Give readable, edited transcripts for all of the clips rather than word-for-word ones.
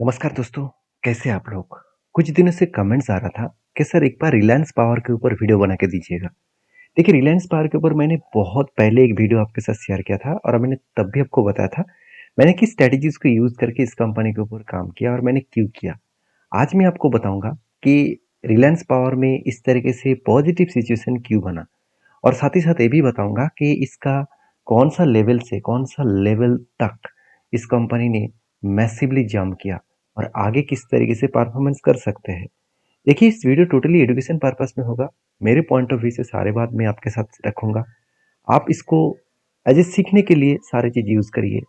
नमस्कार दोस्तों, कैसे हैं आप लोग? कुछ दिनों से कमेंट्स आ रहा था कि सर एक बार रिलायंस पावर के ऊपर वीडियो बना के दीजिएगा। देखिए रिलायंस पावर के ऊपर मैंने बहुत पहले एक वीडियो आपके साथ शेयर किया था और मैंने तब भी आपको बताया था, मैंने किस स्ट्रैटेजीज़ को यूज़ करके इस कंपनी के ऊपर काम किया और मैंने क्यों किया। आज मैं आपको बताऊँगा कि रिलायंस पावर में इस तरीके से पॉजिटिव सिचुएशन क्यों बना और साथ ही साथ ये भी बताऊँगा कि इसका कौन-सा लेवल से कौन-सा लेवल तक इस कंपनी ने मैसिवली जंप किया और आगे किस तरीके से परफॉर्मेंस कर सकते हैं। देखिए इस वीडियो टोटली एजुकेशन पर्पस में होगा। मेरे पॉइंट ऑफ व्यू से सारे बात मैं आपके साथ रखूँगा। आप इसको एज़ ए सीखने के लिए सारी चीज़ यूज़ करिए।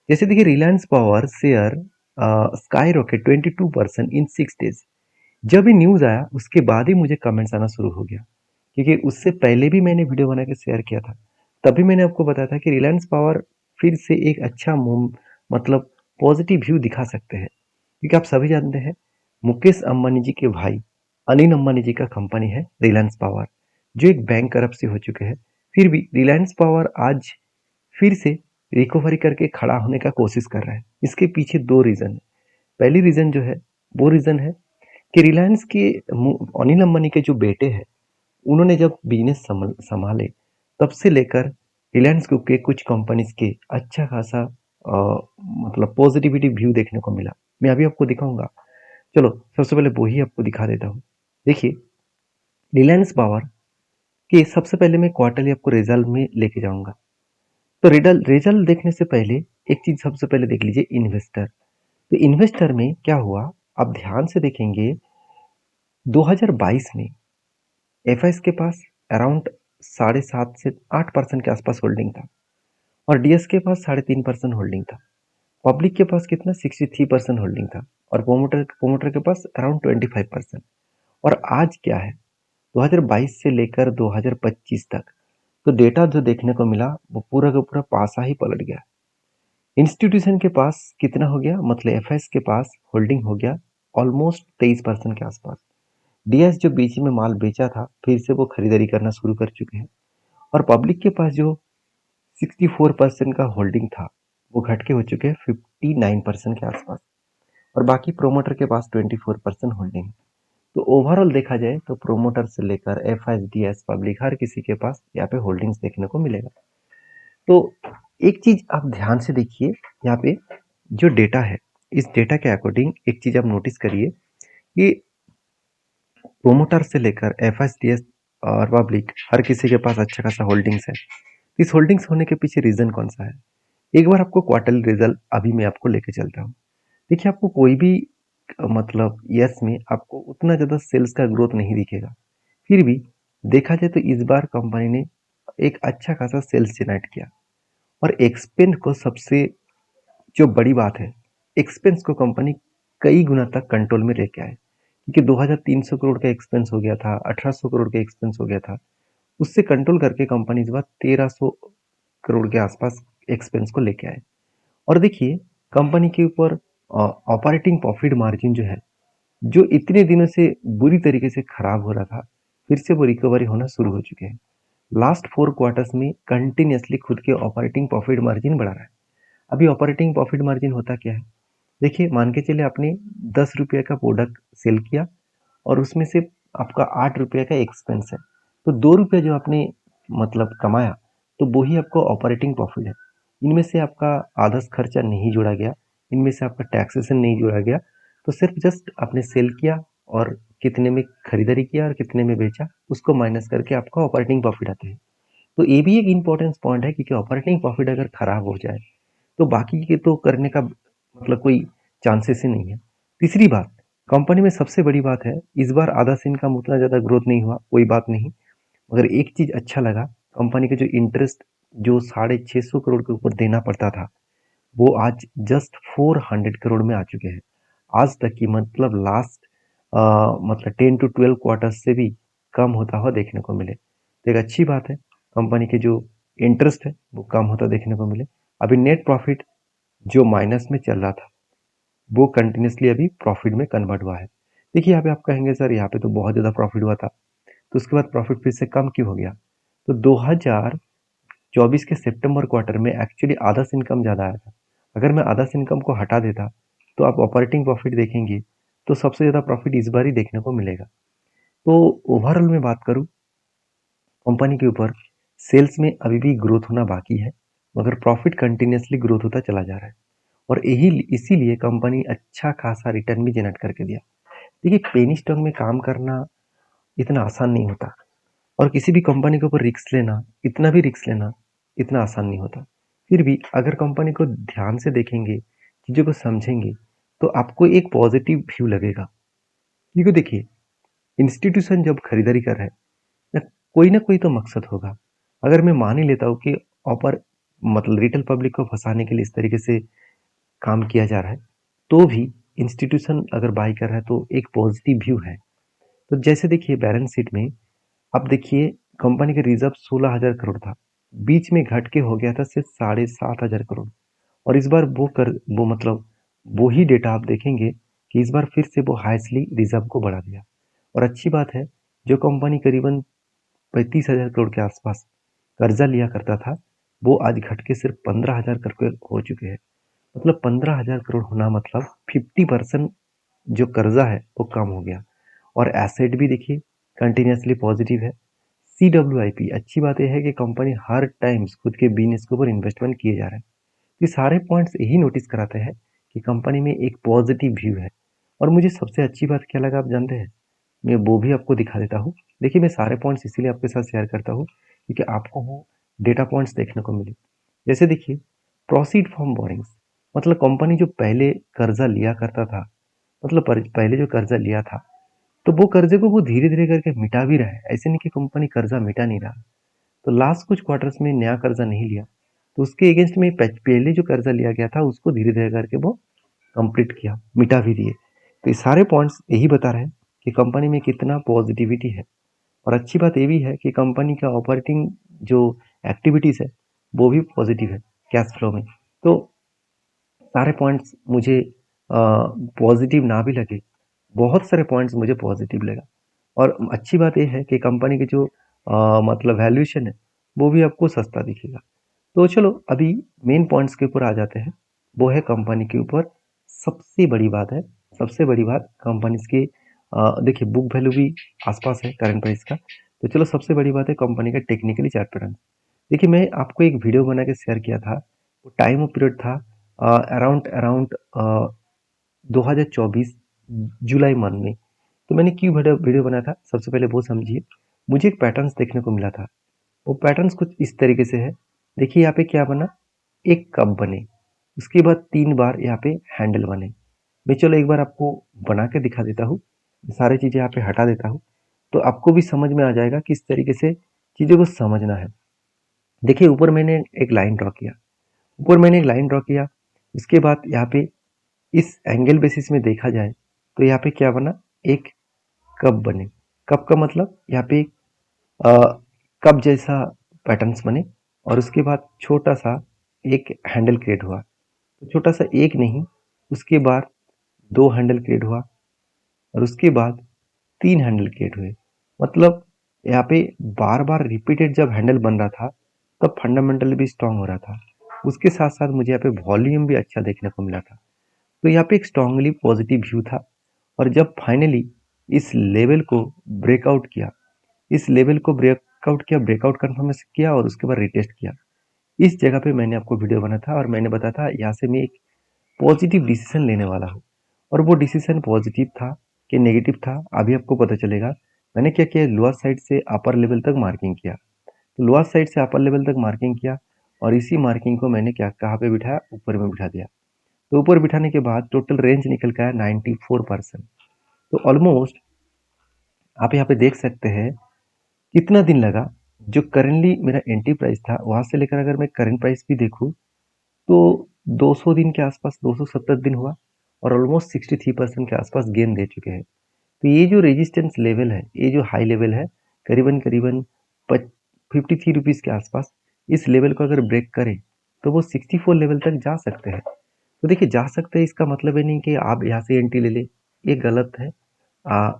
जैसे देखिए Reliance power share sky rocket 22% इन 6 डेज़। जब ये न्यूज़ आया उसके बाद ही मुझे कमेंट्स आना शुरू हो गया। क्योंकि उससे पहले भी मैंने वीडियो बना के शेयर किया था। तभी मैंने आपको बताया था कि रिलायंस पावर फिर से एक अच्छा मतलब पॉजिटिव व्यू दिखा सकते हैं। क्योंकि आप सभी जानते हैं मुकेश अंबानी जी के भाई अनिल अंबानी जी का कंपनी है रिलायंस पावर, जो एक बैंक करप्सी हो चुके हैं। फिर भी रिलायंस पावर आज फिर से रिकवरी करके खड़ा होने का कोशिश कर रहा है। इसके पीछे 2 रीज़न है। पहली रीज़न जो है वो रीज़न है कि रिलायंस के अनिल अंबानी के जो बेटे हैं उन्होंने जब बिजनेस संभाले तब से लेकर रिलायंस ग्रुप के कुछ कंपनीज के अच्छा खासा मतलब पॉजिटिविटी व्यू देखने को मिला। मैं अभी आपको दिखाऊंगा। चलो सबसे पहले वो ही आपको दिखा देता हूँ। देखिए रिलायंस पावर के सबसे पहले मैं क्वार्टरली आपको रिजल्ट में लेके जाऊंगा। तो रिजल्ट रिजल्ट देखने से पहले एक चीज सबसे पहले देख लीजिए इन्वेस्टर। तो इन्वेस्टर में क्या हुआ, आप ध्यान से देखेंगे 2022 में एफआईएस के पास अराउंड 7.5 से 8% के आसपास होल्डिंग था और डीएस के पास 3.5% होल्डिंग था। पब्लिक के पास कितना 63% होल्डिंग था और प्रोमोटर प्रोमोटर के पास अराउंड 25%। और आज क्या है 2022 से लेकर 2025 तक, तो डेटा जो देखने को मिला वो पूरा का पूरा पासा ही पलट गया। इंस्टीट्यूशन के पास कितना हो गया, मतलब एफएस के पास होल्डिंग हो गया ऑलमोस्ट 23% के आसपास। डीएस जो बीच में माल बेचा था फिर से वो खरीदारी करना शुरू कर चुके हैं और पब्लिक के पास जो 64% का होल्डिंग था वो घट के हो चुके हैं 59% के आसपास और बाकी प्रोमोटर के पास 24% होल्डिंग है। तो ओवरऑल देखा जाए तो प्रोमोटर से लेकर F S D S public हर किसी के पास यहाँ पे होल्डिंग्स देखने को मिलेगा। तो एक चीज आप ध्यान से देखिए, यहाँ पे जो डेटा है इस डेटा के अकॉर्डिंग एक चीज आप नोटिस करिए कि प्रोमोटर से लेकर एफ एस डी एस और पब्लिक हर किसी के पास अच्छा खासा होल्डिंग्स है। इस होल्डिंग्स होने के पीछे रीजन कौन सा है, एक बार आपको क्वार्टरली रिजल्ट अभी मैं आपको लेके चलता हूँ। देखिए आपको कोई भी मतलब यस में आपको उतना ज़्यादा सेल्स का ग्रोथ नहीं दिखेगा। फिर भी देखा जाए तो इस बार कंपनी ने एक अच्छा खासा सेल्स जनरेट किया और एक्सपेंस को सबसे जो बड़ी बात है, एक्सपेंस को कंपनी कई गुना तक कंट्रोल में लेके आए। क्योंकि 2300 करोड़ का एक्सपेंस हो गया था, 1800 करोड़ का एक्सपेंस हो गया था, उससे कंट्रोल करके कंपनी इस बार 1300 करोड़ के आसपास एक्सपेंस को लेके आए। और देखिए कंपनी के ऊपर ऑपरेटिंग प्रॉफिट मार्जिन जो है, जो इतने दिनों से बुरी तरीके से खराब हो रहा था, फिर से वो रिकवरी होना शुरू हो चुके हैं। लास्ट 4 क्वार्टर्स में कंटिन्यूअसली खुद के ऑपरेटिंग प्रॉफिट मार्जिन बढ़ा रहा है। अभी ऑपरेटिंग प्रॉफिट मार्जिन होता क्या है, देखिए मान के चले आपने 10 रुपये का प्रोडक्ट सेल किया और उसमें से आपका 8 रुपये का एक्सपेंस है, तो 2 रुपये जो आपने मतलब कमाया, तो वो ही आपको ऑपरेटिंग प्रॉफिट है। इनमें से आपका आधा खर्चा नहीं जोड़ा गया, इनमें से आपका टैक्सेशन नहीं जोड़ा गया, तो सिर्फ जस्ट आपने सेल किया और कितने में खरीदारी किया और कितने में बेचा, उसको माइनस करके आपका ऑपरेटिंग प्रॉफिट आता है। तो ये भी एक इंपॉर्टेंस पॉइंट है, क्योंकि ऑपरेटिंग प्रॉफिट अगर खराब हो जाए तो बाकी के तो करने का मतलब कोई चांसेस ही नहीं है। तीसरी बात, कंपनी में सबसे बड़ी बात है, इस बार आधा से इनकम उतना ज़्यादा ग्रोथ नहीं हुआ, कोई बात नहीं। मगर एक चीज़ अच्छा लगा, कंपनी के जो इंटरेस्ट जो 650 करोड़ के ऊपर देना पड़ता था, वो आज जस्ट 400 करोड़ में आ चुके हैं। आज तक की मतलब लास्ट मतलब 10 टू 12 क्वार्टर्स से भी कम होता हुआ देखने को मिले, तो एक अच्छी बात है। कंपनी के जो इंटरेस्ट है वो कम होता देखने को मिले। अभी नेट प्रॉफिट जो माइनस में चल रहा था वो कंटिन्यूसली अभी प्रॉफिट में कन्वर्ट हुआ है। देखिए यहाँ पे आप कहेंगे सर यहाँ पे तो बहुत ज़्यादा प्रॉफिट हुआ था, तो उसके बाद प्रॉफिट फिर से कम क्यों हो गया। तो 2024 के सितंबर क्वार्टर में एक्चुअली आधा से इनकम ज़्यादा आया था। अगर मैं आधा से इनकम को हटा देता तो आप ऑपरेटिंग प्रॉफिट देखेंगे तो सबसे ज़्यादा प्रॉफिट इस बार ही देखने को मिलेगा। तो ओवरऑल मैं बात करूँ कंपनी के ऊपर, सेल्स में अभी भी ग्रोथ होना बाकी है, मगर प्रॉफिट कंटिन्यूअसली ग्रोथ होता चला जा रहा है और यही इसीलिए कंपनी अच्छा खासा रिटर्न भी जनरेट करके दिया। देखिए पेनी स्टॉक में काम करना इतना आसान नहीं होता और किसी भी कंपनी के ऊपर रिस्क लेना, इतना भी रिस्क लेना इतना आसान नहीं होता। फिर भी अगर कंपनी को ध्यान से देखेंगे, चीज़ों को समझेंगे, तो आपको एक पॉजिटिव व्यू लगेगा। क्योंकि देखिए इंस्टीट्यूशन जब खरीदारी कर रहा है ना कोई तो मकसद होगा। अगर मैं मान ही लेता हूँ कि ऑपर मतलब रिटेल पब्लिक को फंसाने के लिए इस तरीके से काम किया जा रहा है, तो भी इंस्टीट्यूशन अगर बाय कर रहा है तो एक पॉजिटिव व्यू है। तो जैसे देखिए बैलेंस शीट में अब देखिए कंपनी का रिजर्व 16,000 करोड़ था, बीच में घट के हो गया था सिर्फ 7,500 करोड़ और इस बार वो मतलब वो ही डेटा आप देखेंगे कि इस बार फिर से वो हाईएस्टली रिजर्व को बढ़ा दिया। और अच्छी बात है जो कंपनी करीबन 35,000 करोड़ के आसपास कर्जा लिया करता था, वो आज घट के सिर्फ 15,000 करोड़ हो चुके हैं। मतलब 15,000 करोड़ होना मतलब 50% जो कर्जा है वो कम हो गया और एसेट भी देखिए कंटिन्यूअसली पॉजिटिव है। CWIP अच्छी बात यह है कि कंपनी हर टाइम खुद के बिजनेस के ऊपर इन्वेस्टमेंट किए जा रहे हैं। ये सारे पॉइंट्स यही नोटिस कराते हैं कि कंपनी में एक पॉजिटिव व्यू है। और मुझे सबसे अच्छी बात क्या लगा आप जानते हैं? मैं वो भी आपको दिखा देता हूँ। देखिए मैं सारे पॉइंट्स इसीलिए आपके साथ शेयर करता हूँ क्योंकि आपको वो डेटा पॉइंट्स देखने को मिले। जैसे देखिए प्रोसीड फ्रॉम बोरिंग्स मतलब कंपनी जो पहले कर्जा लिया करता था, मतलब पहले जो कर्जा लिया था तो वो कर्जे को वो धीरे धीरे करके मिटा भी रहा है। ऐसे नहीं कि कंपनी कर्जा मिटा नहीं रहा। तो लास्ट कुछ क्वार्टर्स में नया कर्जा नहीं लिया, तो उसके अगेंस्ट में पहले जो कर्जा लिया गया था उसको धीरे धीरे करके वो कंप्लीट किया, मिटा भी दिए। तो ये सारे पॉइंट्स यही बता रहे हैं कि कंपनी में कितना पॉजिटिविटी है। और अच्छी बात ये भी है कि कंपनी का ऑपरेटिंग जो एक्टिविटीज़ है वो भी पॉजिटिव है कैश फ्लो में। तो सारे पॉइंट्स मुझे पॉजिटिव ना भी लगे, बहुत सारे पॉइंट्स मुझे पॉजिटिव लगा। और अच्छी बात ये है कि कंपनी की जो मतलब वैल्यूएशन है वो भी आपको सस्ता दिखेगा। तो चलो अभी मेन पॉइंट्स के ऊपर आ जाते हैं। वो है कंपनी के ऊपर सबसे बड़ी बात है, सबसे बड़ी बात कंपनी के देखिए बुक वैल्यू भी आसपास है करंट प्राइस का। तो चलो सबसे बड़ी बात है कंपनी का टेक्निकली चार्ट पैटर्न। देखिए मैं आपको एक वीडियो बना के शेयर किया था, वो टाइम ऑफ पीरियड था अराउंड अराउंड 2024 जुलाई मंथ में। तो मैंने क्यों वीडियो बनाया था सबसे पहले वो समझिए। मुझे एक पैटर्न्स देखने को मिला था, वो पैटर्न्स कुछ इस तरीके से है। देखिए यहाँ पे क्या बना, एक कप बने, उसके बाद 3 बार यहाँ पे हैंडल बने। मैं चलो एक बार आपको बना के दिखा देता हूँ, सारी चीज़ें यहाँ पे हटा देता हूँ तो आपको भी समझ में आ जाएगा किस तरीके से चीज़ों को समझना है। देखिए ऊपर मैंने एक लाइन ड्रॉ किया, ऊपर मैंने एक लाइन ड्रॉ किया, उसके बाद यहाँ पे इस एंगल बेसिस में देखा जाए तो यहाँ पे क्या बना, एक कप बने। कप का मतलब यहाँ पे अ, कप जैसा पैटर्न्स बने और उसके बाद छोटा सा एक हैंडल क्रिएट हुआ। तो छोटा सा एक नहीं, उसके बाद 2 हैंडल क्रिएट हुआ और उसके बाद 3 हैंडल क्रिएट हुए। मतलब यहाँ पे बार बार रिपीटेड जब हैंडल बन रहा था तब फंडामेंटल भी स्ट्रांग हो रहा था। उसके साथ साथ मुझे यहाँ पे वॉल्यूम भी अच्छा देखने को मिला था। तो यहाँ पे एक स्ट्रांगली पॉजिटिव व्यू था। और जब फाइनली इस लेवल को ब्रेकआउट किया, इस लेवल को ब्रेकआउट किया, ब्रेकआउट कंफर्मेशन किया और उसके बाद रिटेस्ट किया, इस जगह पे मैंने आपको वीडियो बना था और मैंने बताया था यहाँ से मैं एक पॉजिटिव डिसीजन लेने वाला हूँ। और वो डिसीजन पॉजिटिव था कि नेगेटिव था अभी आपको पता चलेगा। मैंने क्या किया, लोअर साइड से अपर लेवल तक मार्किंग किया। तो लोअर साइड से अपर लेवल तक मार्किंग किया और इसी मार्किंग को मैंने क्या कहाँ पे बिठाया, ऊपर में बिठा दिया। तो ऊपर बिठाने के बाद टोटल रेंज निकल के आया 94%। तो ऑलमोस्ट आप यहाँ पे देख सकते हैं कितना दिन लगा। जो करेंटली मेरा एंट्री प्राइस था वहां से लेकर अगर मैं करंट प्राइस भी देखूँ तो 200 दिन के आसपास, 270 दिन हुआ और ऑलमोस्ट 63% के आसपास गेन दे चुके हैं। तो ये जो रेजिस्टेंस लेवल है, ये जो हाई लेवल है, करीबन करीबन 53 रुपीज़ के आसपास, इस लेवल को अगर ब्रेक करें तो वो 64 लेवल तक जा सकते हैं। तो देखिए जा सकते हैं इसका मतलब ये नहीं कि आप यहाँ से एंट्री ले लें, ये गलत है।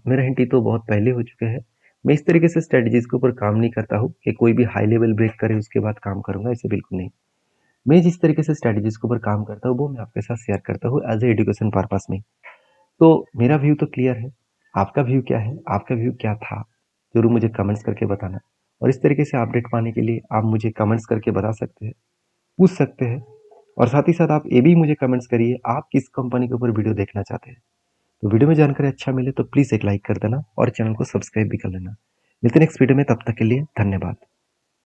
मेरा एंट्री तो बहुत पहले हो चुके हैं। मैं इस तरीके से स्ट्रेटजीज के ऊपर काम नहीं करता हूँ कि कोई भी हाई लेवल ब्रेक करे उसके बाद काम करूंगा, ऐसे बिल्कुल नहीं। मैं जिस तरीके से स्ट्रैटेजीज़ के ऊपर काम करता हूँ, वो मैं आपके साथ शेयर करता हूँ एज़ ए एजुकेशन पर्पस में। तो मेरा व्यू तो क्लियर है, आपका व्यू क्या है? आपका व्यू क्या था? ज़रूर मुझे कमेंट्स करके बताना और इस तरीके से अपडेट पाने के लिए आप मुझे कमेंट्स करके बता सकते हैं, पूछ सकते हैं और साथ ही साथ आप ये भी मुझे कमेंट्स करिए, आप किस कंपनी के ऊपर वीडियो देखना चाहते हैं। तो वीडियो में जानकारी अच्छा मिले तो प्लीज़ एक लाइक कर देना और चैनल को सब्सक्राइब भी कर लेना। मिलते हैं नेक्स्ट वीडियो में, तब तक के लिए धन्यवाद।